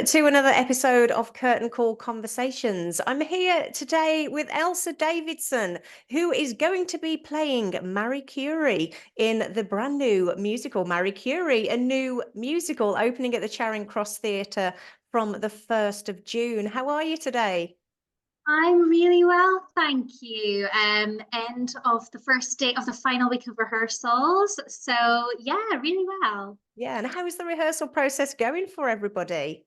to another episode of Curtain Call Conversations. I'm here today with Ailsa Davidson, who is going to be playing Marie Curie in the brand new musical Marie Curie, a new musical opening at the Charing Cross Theatre from the 1st of June. How are you today? I'm really well, thank you. End of the first day of the final week of rehearsals. So yeah, really well. Yeah, and how is the rehearsal process going for everybody?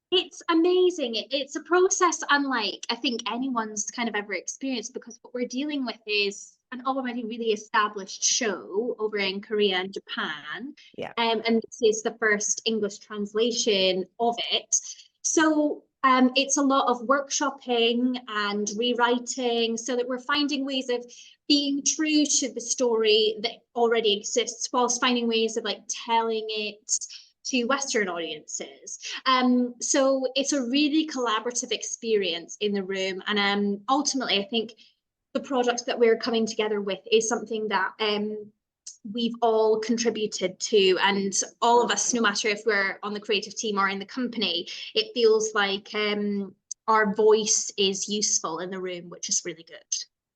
It's amazing. It's a process unlike I think anyone's kind of ever experienced because what we're dealing with is an already really established show over in Korea and Japan. Yeah. And this is the first English translation of it. So it's a lot of workshopping and rewriting so that we're finding ways of being true to the story that already exists whilst finding ways of like telling it to Western audiences. So it's a really collaborative experience in the room. And ultimately, I think the product that we're coming together with is something that we've all contributed to, and all of us, no matter if we're on the creative team or in the company, it feels like our voice is useful in the room, which is really good.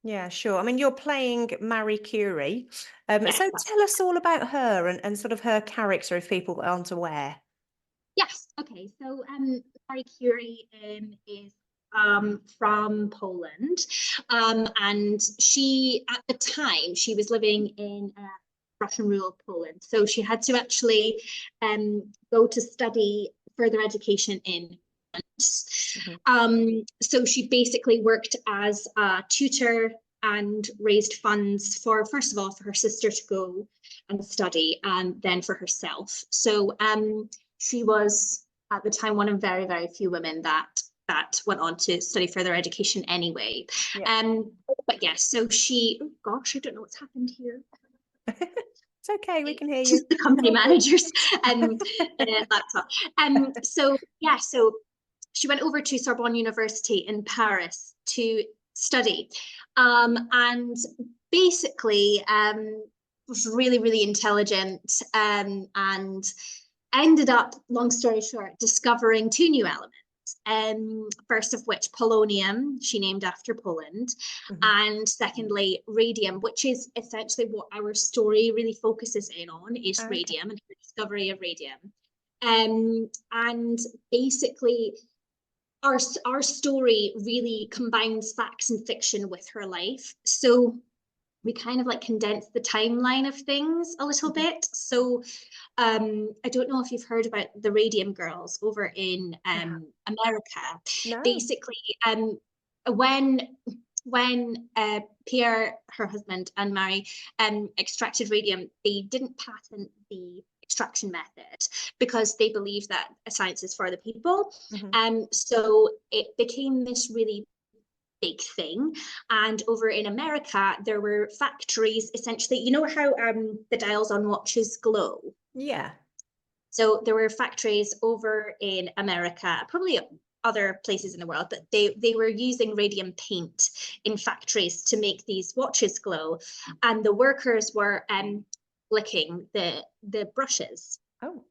Yeah, sure. I mean, you're playing Marie Curie. Yes, So tell us all about her and sort of her character if people aren't aware. yes. Okay. So Marie Curie is from Poland, and she at the time she was living in Russian rural Poland, so she had to actually go to study further education in so she basically worked as a tutor and raised funds for, first of all, for her sister to go and study, and then for herself. So she was at the time one of very, very few women that went on to study further education anyway. Yeah. But yes, so she, oh gosh, I don't know what's happened here. It's okay, we can hear you. Just the company managers laptop. So yeah, so she went over to Sorbonne University in Paris to study, and basically was really, really intelligent, and ended up, long story short, discovering two new elements. First of which polonium, she named after Poland, and secondly radium, which is essentially what our story really focuses in on, is Okay. radium and the discovery of radium. And basically our story really combines facts and fiction with her life. So we kind of like condense the timeline of things a little bit. So I don't know if you've heard about the Radium Girls over in America. No. Basically, when Pierre, her husband, and Mary extracted radium, they didn't patent the extraction method because they believed that science is for the people. So it became this really big thing. And over in America, there were factories, essentially, you know how the dials on watches glow? Yeah. So there were factories over in America, probably other places in the world, but they were using radium paint in factories to make these watches glow. And the workers were licking the brushes. Oh,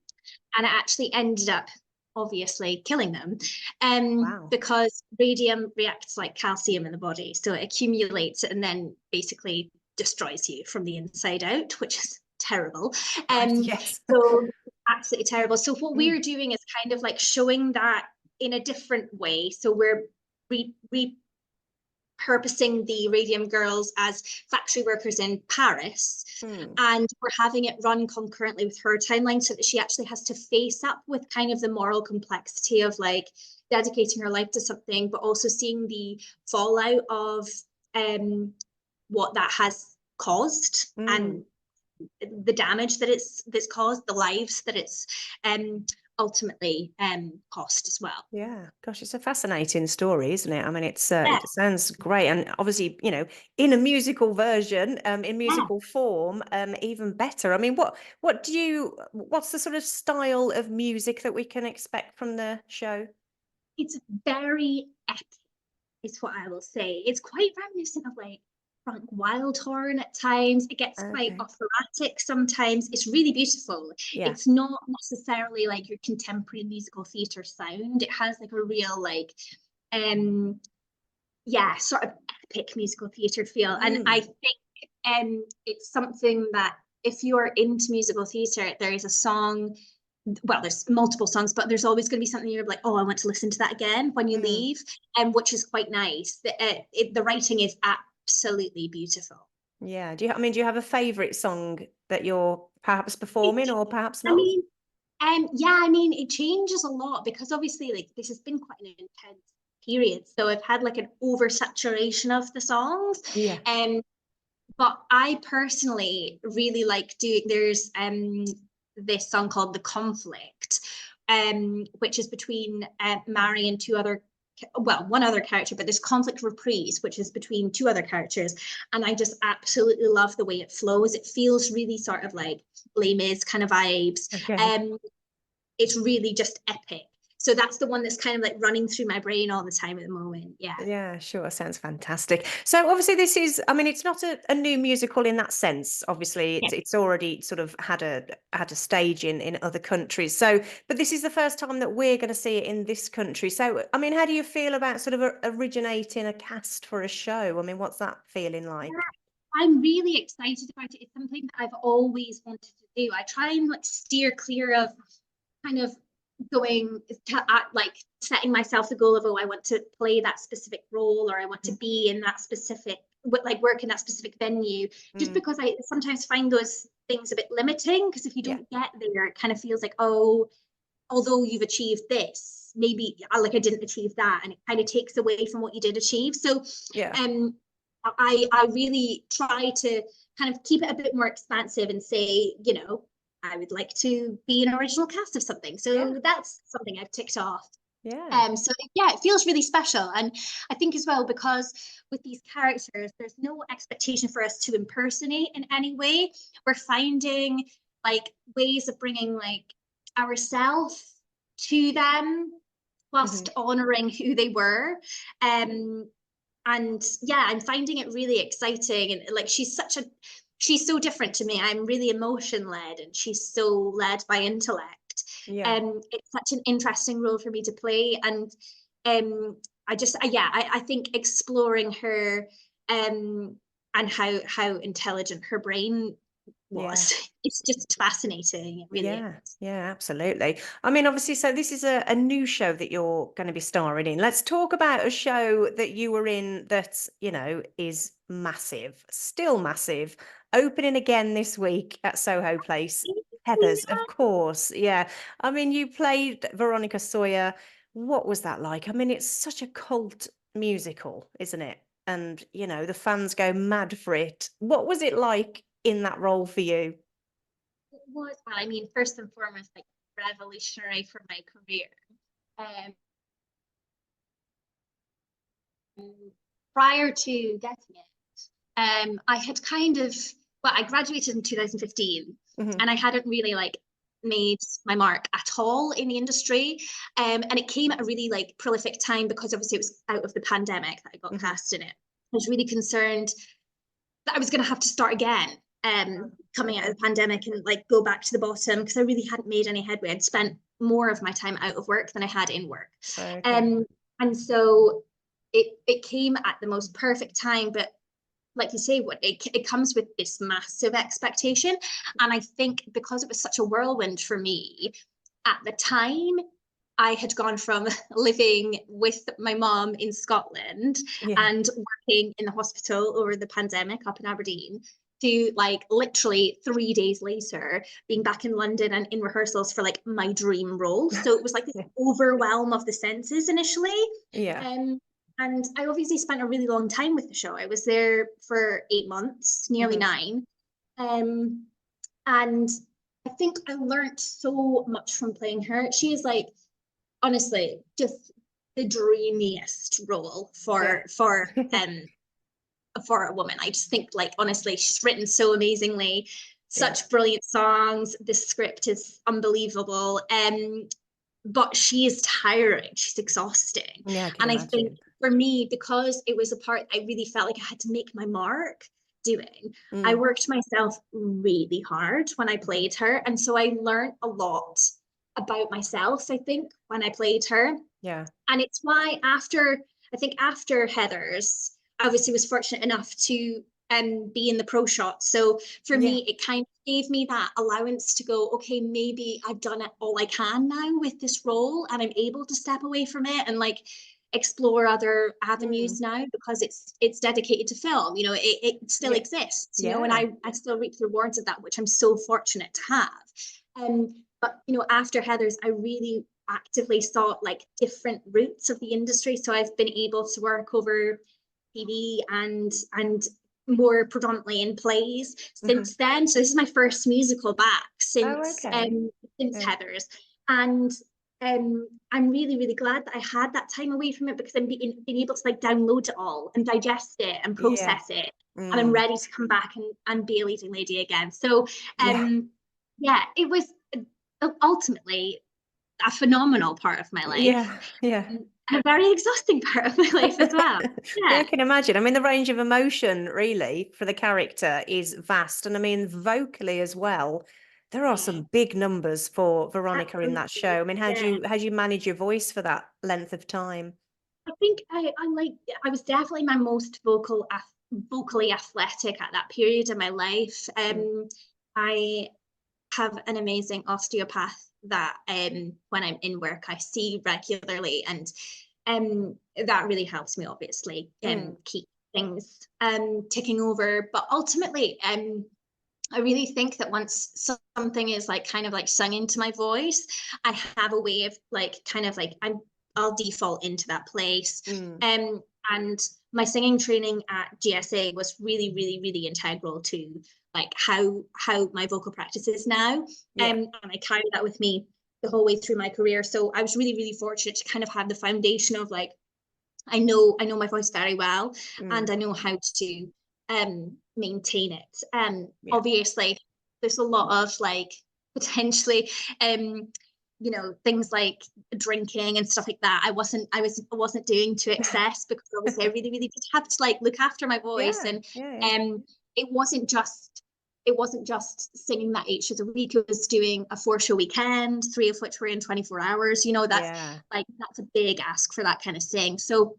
And it actually ended up obviously killing them, wow. because radium reacts like calcium in the body, so it accumulates and then basically destroys you from the inside out, which is terrible. Yes. So absolutely terrible. So what Mm. we're doing is kind of like showing that in a different way. So we're repurposing the Radium Girls as factory workers in Paris, and we're having it run concurrently with her timeline so that she actually has to face up with kind of the moral complexity of like dedicating her life to something, but also seeing the fallout of what that has caused and the damage that that's caused, the lives that it's ultimately cost as well. Yeah, gosh, it's a fascinating story, isn't it? I mean, Yeah, it sounds great, and obviously, in a musical version, in yeah. musical form, even better. I mean, what's the sort of style of music that we can expect from the show? It's very epic, is what I will say. It's quite reminiscent of like Frank Wildhorn at times. It gets quite Okay. operatic sometimes. It's really beautiful. Yeah. It's not necessarily like your contemporary musical theatre sound. It has like a real like yeah, sort of epic musical theatre feel. And I Mm. think it's something that if you're into musical theatre, there is a song, well, there's multiple songs, but there's always going to be something you're like, oh, I want to listen to that again when you Mm. leave, which is quite nice. The writing is absolutely beautiful. Yeah. Do you, I mean, do you have a favorite song that you're perhaps performing or perhaps I not? mean, yeah, I mean, it changes a lot because obviously, like, this has been quite an intense period. So I've had like an oversaturation of the songs. Yeah. Um, but I personally really like doing, there's this song called The Conflict, which is between Mary and two other, well, one other character, but there's conflict reprise, which is between two other characters. And I just absolutely love the way it flows. It feels really sort of like Les Mis kind of vibes. Okay. Um, it's really just epic. So that's the one that's kind of like running through my brain all the time at the moment. Yeah. Yeah, sure. Sounds fantastic. So obviously this is, I mean, it's not a new musical in that sense. Obviously, Yeah. it's already sort of had a stage in other countries. So, but this is the first time that we're going to see it in this country. So, I mean, how do you feel about sort of originating a cast for a show? I mean, what's that feeling like? I'm really excited about it. It's something that I've always wanted to do. I try and like steer clear of kind of going to like setting myself the goal of, oh, I want to play that specific role or I want to Mm. be in that specific, like work in that specific venue, just Mm. because I sometimes find those things a bit limiting because if you Yeah. don't get there, it kind of feels like, oh, although you've achieved this, maybe like I didn't achieve that, and it kind of takes away from what you did achieve. So Yeah. um I really try to kind of keep it a bit more expansive and say, you know, I would like to be an original cast of something. Yeah. So that's something I've ticked off. Yeah. So yeah, it feels really special. And I think as well, because with these characters, there's no expectation for us to impersonate in any way. We're finding like ways of bringing like ourselves to them Hmm. whilst honoring who they were. Um, and yeah, I'm finding it really exciting. And like she's so different to me. I'm really emotion led and she's so led by intellect. Yeah. It's such an interesting role for me to play. And I just yeah, I think exploring her and how intelligent her brain Yeah. was, it's just fascinating. It really Yeah, is. yeah, absolutely. I mean, obviously, so this is a new show that you're going to be starring in. Let's talk about a show that you were in that, is massive, still massive, opening again this week at Soho Place. Heathers, of course. Yeah. I mean, you played Veronica Sawyer. What was that like? I mean, it's such a cult musical, isn't it? And, the fans go mad for it. What was it like in that role for you? It was, well, I mean, first and foremost, like revolutionary for my career. Um, Prior to getting it, I had kind of, well, I graduated in 2015 Hmm. and I hadn't really like made my mark at all in the industry. And it came at a really like prolific time because obviously it was out of the pandemic that I got Hmm. cast in it. I was really concerned that I was going to have to start again coming out Okay. of the pandemic and like go back to the bottom because I really hadn't made any headway. I'd spent more of my time out of work than I had in work. Okay. Um, and so it came at the most perfect time, but like you say, what it comes with this massive expectation. And I think because it was such a whirlwind for me at the time, I had gone from living with my mom in Scotland Yeah. and working in the hospital over the pandemic up in Aberdeen to like literally 3 days later being back in London and in rehearsals for like my dream role. So it was like this Yeah. overwhelm of the senses initially. Yeah. Um, and I obviously spent a really long time with the show. I was there for 8 months, nearly Hmm. 9. Um, and I think I learned so much from playing her. She is like honestly just the dreamiest role Yeah. for a woman. I just think like honestly she's written so amazingly, Yeah. such brilliant songs. The script is unbelievable. But she is tiring, she's exhausting. Yeah, I can And I think imagine. for me, because it was a part I really felt like I had to make my mark doing, I Mm. worked myself really hard when I played her. And so I learned a lot about myself, I think, when I played her. Yeah. And it's why I think after Heathers, I obviously was fortunate enough to be in the pro shot. So for Yeah. me, it kind of gave me that allowance to go, okay, maybe I've done it all I can now with this role, and I'm able to step away from it and like explore other Mm. avenues now, because it's dedicated to film. You know, it still Yeah. exists, you know, and Yeah. I still reap the rewards of that, which I'm so fortunate to have. But you know, after Heathers, I really actively sought like different routes of the industry. So I've been able to work over TV and more predominantly in plays Hmm. since then. So this is my first musical back Oh, okay. since Yeah. Heathers. And I'm really, really glad that I had that time away from it, because I'm being able to like download it all and digest it and Yeah. process it. And I'm Mm. ready to come back and be a leading lady again. So Yeah. yeah, it was ultimately a phenomenal part of my life, Yeah. Yeah. and a very exhausting part of my life as well. Yeah, Yeah. I can imagine. I mean, the range of emotion really for the character is vast. And I mean, vocally as well, there are Yeah, some big numbers for Veronica in that absolutely. show. I mean, Yeah. how do you manage your voice for that length of time? I think I was definitely my most vocally athletic at that period in my life. Mm. I have an amazing osteopath that when I'm in work I see regularly, and that really helps me obviously Mm. keep things ticking over. But ultimately, I really think that once something is like kind of like sung into my voice, I have a way of like kind of like I'll default into that place. Mm. And my singing training at GSA was really, really, really integral to like how my vocal practice is now. Yeah. And I carry that with me the whole way through my career. So I was really, really fortunate to kind of have the foundation of like I know my voice very well, and Mm. I know how to maintain it. Yeah. Obviously, there's a lot of like potentially you know, things like drinking and stuff like that. I wasn't doing to excess, because obviously I really, really did have to like look after my voice. Yeah. And Yeah. Yeah. it wasn't just singing that 8 shows a week. It was doing a 4 show weekend, 3 of which were in 24 hours. You know, Yeah. that's a big ask for that kind of thing. So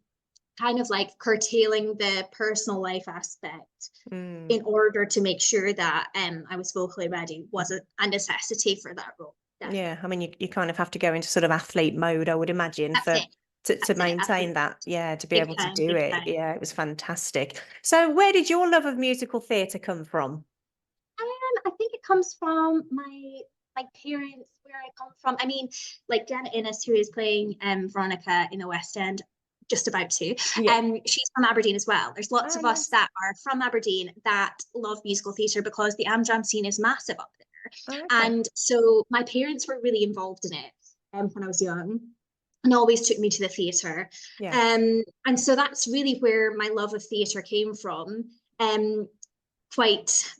kind of like curtailing the personal life aspect Mm. in order to make sure that I was vocally ready was a necessity for that role. Yeah. Definitely. I mean, you kind of have to go into sort of athlete mode, I would imagine, That's for it. to That's it. maintain Absolutely. that. Yeah, to be Big able to time. do Big it. time. Yeah, it was fantastic. So, where did your love of musical theatre come from? I think it comes from my parents, where I come from. I mean, like Janet Innes, who is playing Veronica in the West End, just about to. Yeah. She's from Aberdeen as well. There's lots Oh, of us nice. that are from Aberdeen that love musical theatre, because the Amdram scene is massive up there. Oh, okay. And so my parents were really involved in it when I was young, and always took me to the theatre. Yeah. And so that's really where my love of theatre came from. Um, quite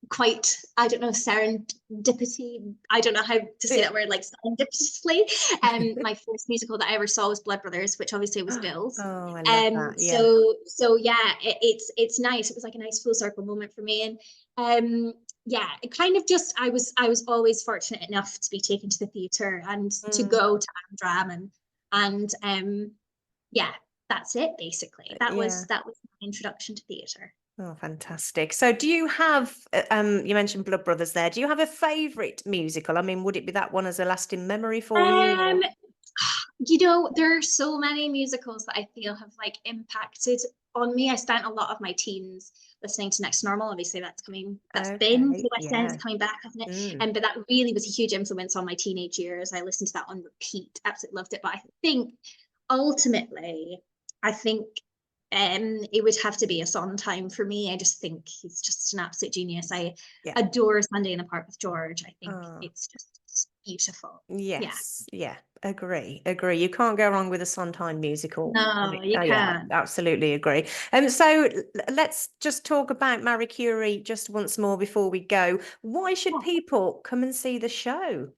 quite, I don't know, serendipity. I don't know how to say Yeah. that word, like serendipitously. My first musical that I ever saw was Blood Brothers, which obviously was Bill's. Oh, I love that. Yeah. So yeah, it's nice. It was like a nice full circle moment for me. And yeah, it kind of just I was always fortunate enough to be taken to the theatre and to Mm. go to Amdram, and yeah, that's it basically. Yeah. That was my introduction to theatre. Oh, fantastic. So, do you have, you mentioned Blood Brothers there. Do you have a favourite musical? I mean, would it be that one as a lasting memory for you Um, or? you know, there are so many musicals that I feel have like impacted on me. I spent a lot of my teens listening to Next Normal. Obviously, that's been Okay. the West End, Yeah. it's coming back, hasn't it? Mm. But that really was a huge influence on my teenage years. I listened to that on repeat, absolutely loved it. But I think ultimately, I think it would have to be a Sondheim for me. I just think he's just an absolute genius. I Yeah. adore Sunday in the Park with George. I think Oh, it's just beautiful. Yeah. yes. Yeah. Agree. Agree. You can't go wrong with a Sondheim musical. I No, mean, you oh yeah, can't. absolutely agree. So let's just talk about Marie Curie just once more before we go. Why should Yeah. people come and see the show?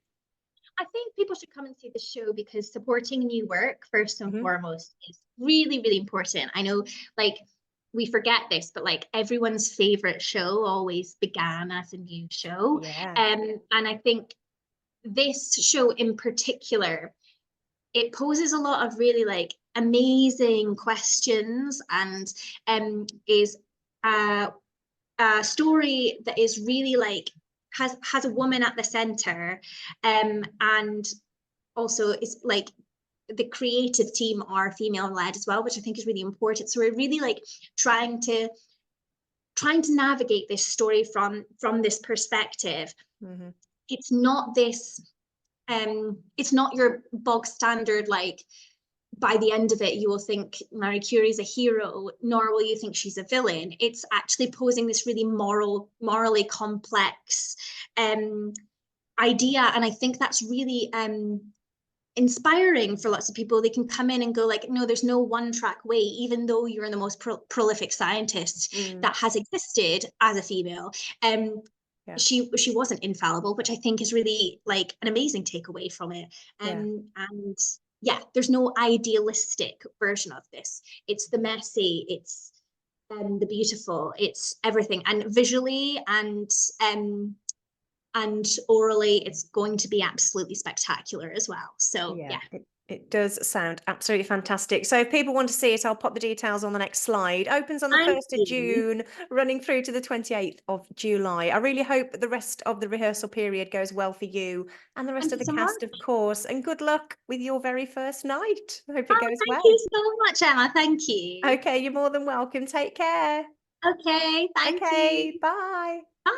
I think people should come and see the show because supporting new work, first and Hmm. foremost, is really, really important. I know, like, we forget this, but like everyone's favorite show always began as a new show. Yeah. And I think this show in particular, it poses a lot of really like amazing questions and is a, a story that is really like has a woman at the center, and also is like the creative team are female led as well, which I think is really important. So we're really like trying to navigate this story from this perspective. Hmm. It's not this it's not your bog standard like by the end of it you will think Marie Curie is a hero, nor will you think she's a villain. It's actually posing this really morally complex idea, and I think that's really inspiring for lots of people. They can come in and go like, no, there's no one track way, even though you're the most prolific scientist Mm. that has existed as a female. um Yeah. she wasn't infallible, which I think is really like an amazing takeaway from it. Yeah. And yeah, there's no idealistic version of this. It's the messy, it's the beautiful, it's everything, and visually and orally it's going to be absolutely spectacular as well. So Yeah, yeah. it does sound absolutely fantastic. So if people want to see it, I'll pop the details on the next slide. Opens on the Thank 1st of you. June, running through to the 28th of July. I really hope the rest of the rehearsal period goes well for you and the rest Thank of you the so much. cast, of course. And good luck with your very first night. I hope it Oh, goes thank well. you so much, Emma. Thank you. Okay, you're more than welcome. Take care. Okay, thank you. Okay, bye. Bye.